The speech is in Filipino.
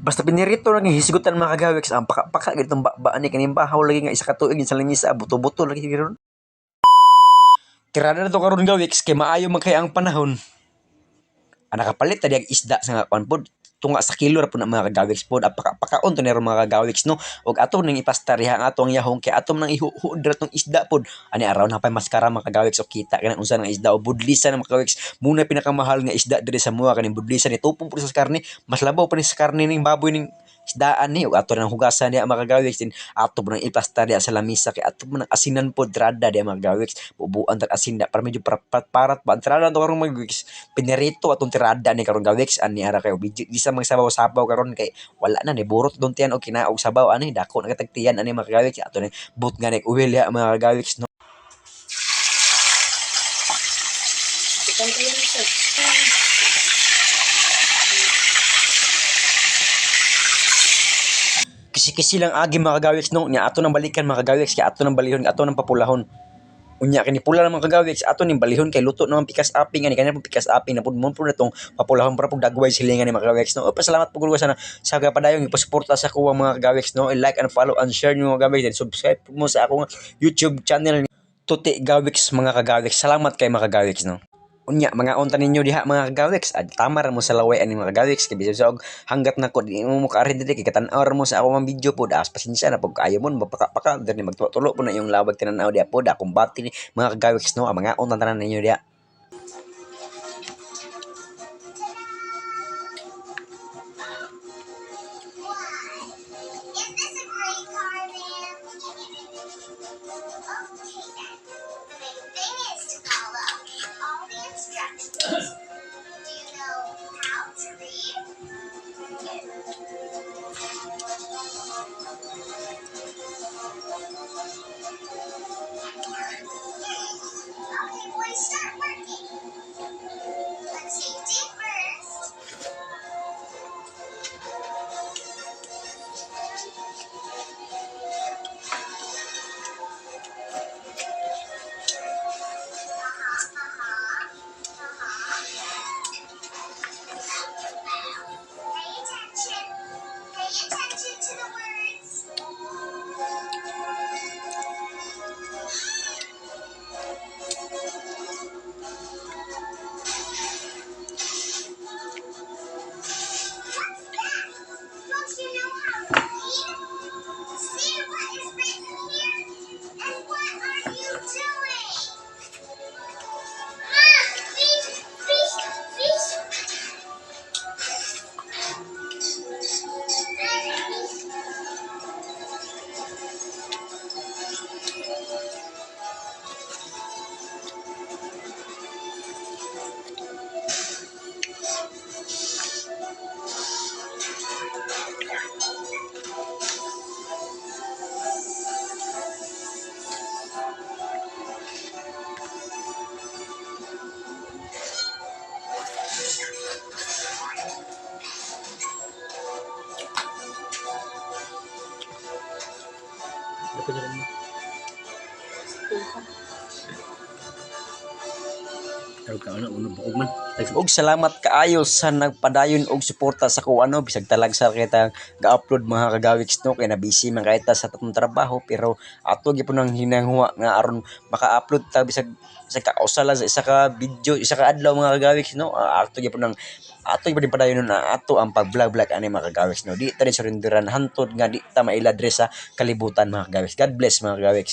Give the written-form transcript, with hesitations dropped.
Basta pinirito lang yung hisgutan mga kagawiks, ang paka-paka gitong baan ni kaning bahaw lagi nga isa ka tuig sa lamisa, buto-buto lagi giron. Tirada na to karon gawiks kay maayo man kay ang panahon. Nakapalit ta diag isda sa nga kwan pod tunga sa kilo ra po na mga kagawiks pod pakaon to nero mga kagawiks no og ato nang ipastar diha ang atong yahong kay atom nang ihuhud ra tong isda pod ani araw na pay maskara mga kagawiks o kita kana unsa nga isda o budlisan mga kagawiks muna pinakamahal nga isda diri sa mua kaning budlisan ni tupong pud sa karne mas labaw pa ni sa karne ning baboy ning isdaan ni ug ato nang hugasan diha mga kagawiks din ato nang ipastar diha sa lamisa kay ato nang asinan pod trada diha mga kagawiks bubuan tag asin da para medyo parat ba trada to karong mga kagawiks pinirito atong tirada ni karon gawiks ani ara kayo di sa mga sabaw-sabaw karon kay wala na ni burot don tiyan og kinaog sabaw ani dako na katagtiyan ani mga gawiks ato ni but nga ni uwil ya mga gawiks no. Kisi-kisi lang agi mga kagawiks no nya ato nang balikan mga kagawiks kay ato nang balihon ato nang papulahon unya kini pula lang mga kagawiks ato ning balihon kay luto naman pikas aping ani kanina pong pikas aping na pud mo pud natong papulahon para pug dagway silingan ni mga kagawiks no. Pasalamat pud ko sa padayon ipasuporta sa kuwang mga kagawiks no. I-like and follow and share niyo mga kagawiks and subscribe mo sa akong YouTube channel Tuti Gawiks mga kagawiks. Salamat kay mga kagawiks no. Unya mga unta ninyo diha mga kagawiks tama ra mo sa laway ani mga kagawiks kay bisag og hanggat nako di mo makaari diri kay katan-aw mo sa akong video pod pasensya na pag kaayo mo mapaka diri magtulo po na yung lawag tinan-aw diha pod akong bati ni mga kagawiks no mga unta tanan ninyo diha. Og salamat kaayo sa nagpadayon og suporta sa ko ano bisag talagsa kita ga-upload mga kagawiks no kay na busy man kay ta sa tatong trabaho pero ato gyud nang hinanghuwa nga aron maka-upload ta bisag sa kausala sa isa ka video isa ka adlaw mga kagawiks no ato gyud nang ato gyud padayon na ato ang pag-vlog ani mga kagawiks no di ta rin surrenderan hantod nga di ta maila sa kalibutan mga kagawiks. God bless mga kagawiks.